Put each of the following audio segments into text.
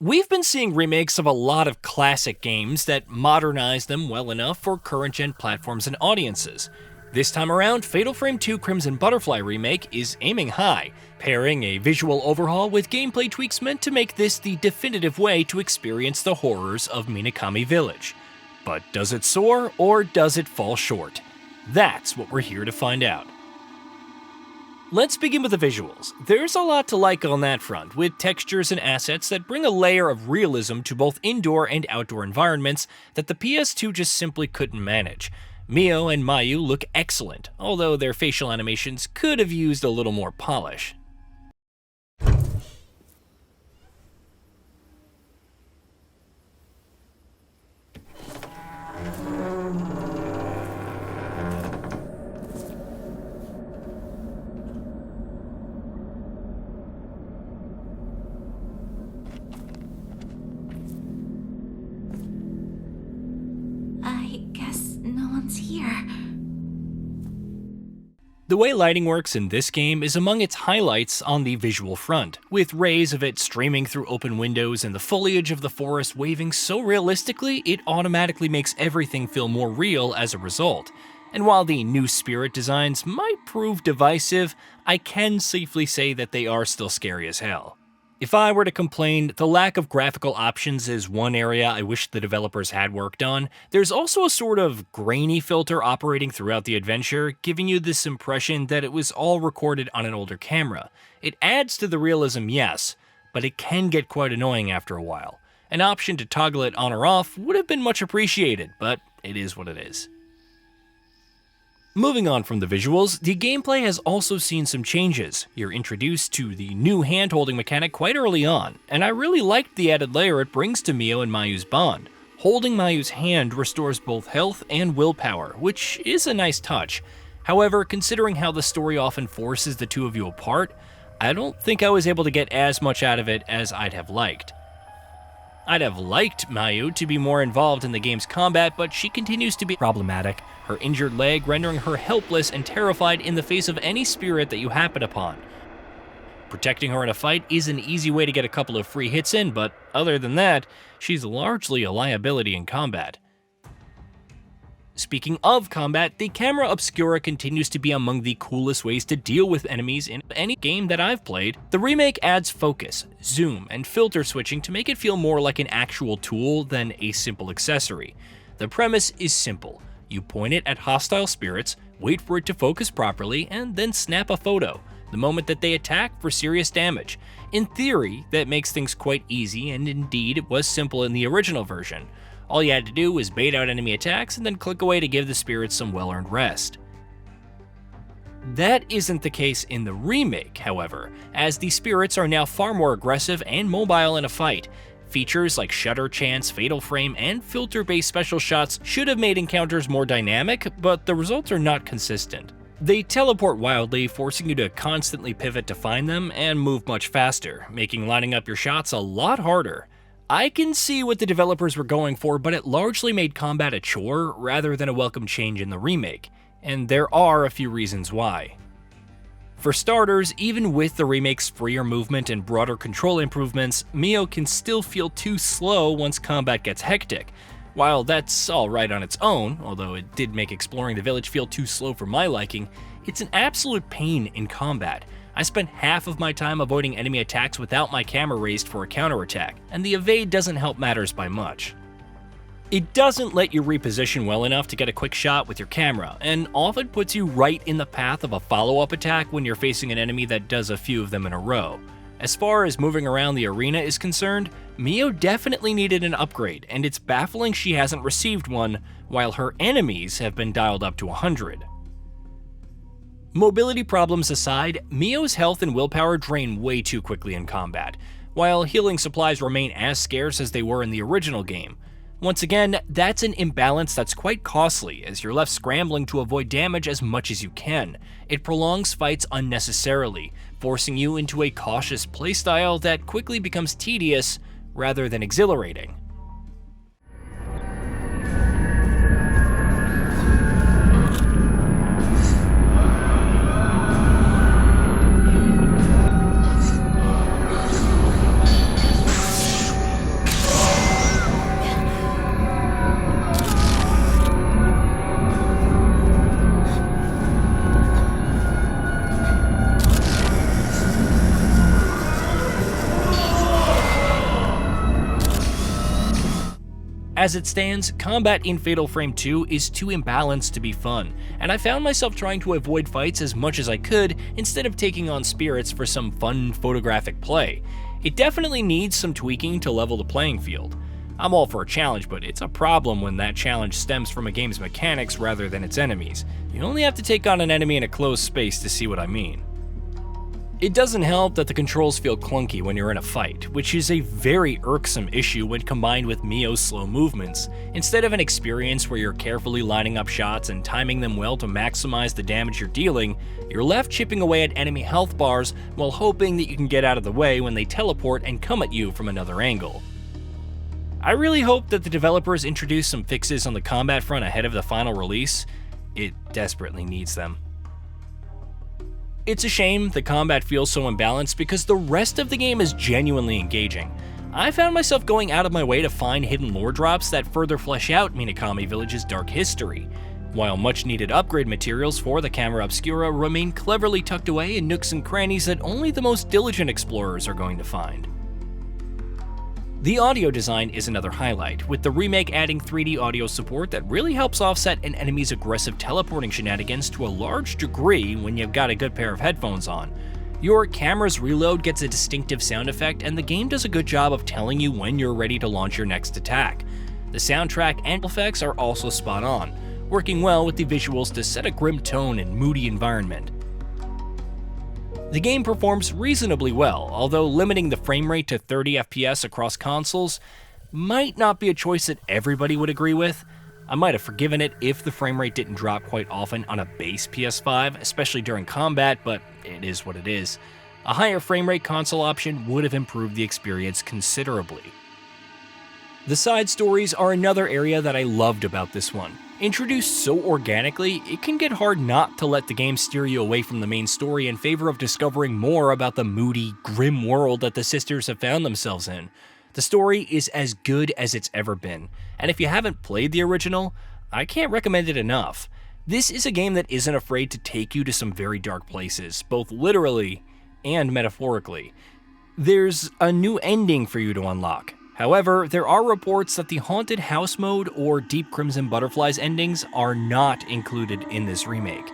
We've been seeing remakes of a lot of classic games that modernize them well enough for current-gen platforms and audiences. This time around, Fatal Frame 2 Crimson Butterfly Remake is aiming high, pairing a visual overhaul with gameplay tweaks meant to make this the definitive way to experience the horrors of Minakami Village. But does it soar, or does it fall short? That's what we're here to find out. Let's begin with the visuals. There's a lot to like on that front, with textures and assets that bring a layer of realism to both indoor and outdoor environments that the PS2 just simply couldn't manage. Mio and Mayu look excellent, although their facial animations could have used a little more polish. The way lighting works in this game is among its highlights on the visual front, with rays of it streaming through open windows and the foliage of the forest waving so realistically it automatically makes everything feel more real as a result. And while the new spirit designs might prove divisive, I can safely say that they are still scary as hell. If I were to complain, the lack of graphical options is one area I wish the developers had worked on. There's also a sort of grainy filter operating throughout the adventure, giving you this impression that it was all recorded on an older camera. It adds to the realism, yes, but it can get quite annoying after a while. An option to toggle it on or off would have been much appreciated, but it is what it is. Moving on from the visuals, the gameplay has also seen some changes. You're introduced to the new hand-holding mechanic quite early on, and I really liked the added layer it brings to Mio and Mayu's bond. Holding Mayu's hand restores both health and willpower, which is a nice touch. However, considering how the story often forces the two of you apart, I don't think I was able to get as much out of it as I'd have liked. I'd have liked Mayu to be more involved in the game's combat, but she continues to be problematic, her injured leg rendering her helpless and terrified in the face of any spirit that you happen upon. Protecting her in a fight is an easy way to get a couple of free hits in, but other than that, she's largely a liability in combat. Speaking of combat, the Camera Obscura continues to be among the coolest ways to deal with enemies in any game that I've played. The remake adds focus, zoom, and filter switching to make it feel more like an actual tool than a simple accessory. The premise is simple. You point it at hostile spirits, wait for it to focus properly, and then snap a photo, the moment that they attack for serious damage. In theory, that makes things quite easy, and indeed it was simple in the original version. All you had to do was bait out enemy attacks and then click away to give the spirits some well-earned rest. That isn't the case in the remake, however, as the spirits are now far more aggressive and mobile in a fight. Features like shutter chance, fatal frame, and filter-based special shots should have made encounters more dynamic, but the results are not consistent. They teleport wildly, forcing you to constantly pivot to find them and move much faster, making lining up your shots a lot harder. I can see what the developers were going for, but it largely made combat a chore rather than a welcome change in the remake, and there are a few reasons why. For starters, even with the remake's freer movement and broader control improvements, Mio can still feel too slow once combat gets hectic. While that's alright on its own, although it did make exploring the village feel too slow for my liking, it's an absolute pain in combat. I spent half of my time avoiding enemy attacks without my camera raised for a counterattack, and the evade doesn't help matters by much. It doesn't let you reposition well enough to get a quick shot with your camera, and often puts you right in the path of a follow-up attack when you're facing an enemy that does a few of them in a row. As far as moving around the arena is concerned, Mio definitely needed an upgrade, and it's baffling she hasn't received one, while her enemies have been dialed up to 100. Mobility problems aside, Mio's health and willpower drain way too quickly in combat, while healing supplies remain as scarce as they were in the original game. Once again, that's an imbalance that's quite costly, as you're left scrambling to avoid damage as much as you can. It prolongs fights unnecessarily, forcing you into a cautious playstyle that quickly becomes tedious rather than exhilarating. As it stands, combat in Fatal Frame 2 is too imbalanced to be fun, and I found myself trying to avoid fights as much as I could instead of taking on spirits for some fun photographic play. It definitely needs some tweaking to level the playing field. I'm all for a challenge, but it's a problem when that challenge stems from a game's mechanics rather than its enemies. You only have to take on an enemy in a closed space to see what I mean. It doesn't help that the controls feel clunky when you're in a fight, which is a very irksome issue when combined with Mio's slow movements. Instead of an experience where you're carefully lining up shots and timing them well to maximize the damage you're dealing, you're left chipping away at enemy health bars while hoping that you can get out of the way when they teleport and come at you from another angle. I really hope that the developers introduce some fixes on the combat front ahead of the final release. It desperately needs them. It's a shame the combat feels so imbalanced because the rest of the game is genuinely engaging. I found myself going out of my way to find hidden lore drops that further flesh out Minakami Village's dark history, while much needed upgrade materials for the Camera Obscura remain cleverly tucked away in nooks and crannies that only the most diligent explorers are going to find. The audio design is another highlight, with the remake adding 3D audio support that really helps offset an enemy's aggressive teleporting shenanigans to a large degree when you've got a good pair of headphones on. Your camera's reload gets a distinctive sound effect, and the game does a good job of telling you when you're ready to launch your next attack. The soundtrack and effects are also spot on, working well with the visuals to set a grim tone and moody environment. The game performs reasonably well, although limiting the frame rate to 30 FPS across consoles might not be a choice that everybody would agree with. I might have forgiven it if the frame rate didn't drop quite often on a base PS5, especially during combat, but it is what it is. A higher frame rate console option would have improved the experience considerably. The side stories are another area that I loved about this one. Introduced so organically, it can get hard not to let the game steer you away from the main story in favor of discovering more about the moody, grim world that the sisters have found themselves in. The story is as good as it's ever been, and if you haven't played the original, I can't recommend it enough. This is a game that isn't afraid to take you to some very dark places, both literally and metaphorically. There's a new ending for you to unlock. However, there are reports that the Haunted House mode or Deep Crimson Butterflies endings are not included in this remake.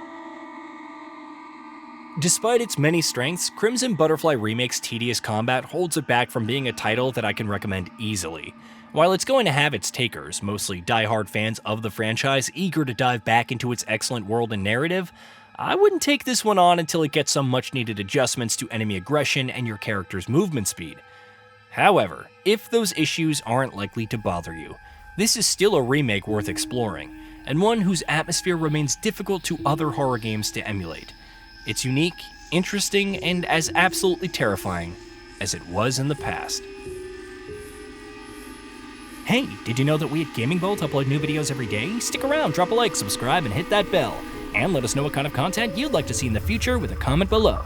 Despite its many strengths, Crimson Butterfly Remake's tedious combat holds it back from being a title that I can recommend easily. While it's going to have its takers, mostly die-hard fans of the franchise eager to dive back into its excellent world and narrative, I wouldn't take this one on until it gets some much-needed adjustments to enemy aggression and your character's movement speed. However, if those issues aren't likely to bother you, this is still a remake worth exploring, and one whose atmosphere remains difficult to other horror games to emulate. It's unique, interesting, and as absolutely terrifying as it was in the past. Hey, did you know that we at Gaming Bolt upload new videos every day? Stick around, drop a like, subscribe, and hit that bell. And let us know what kind of content you'd like to see in the future with a comment below.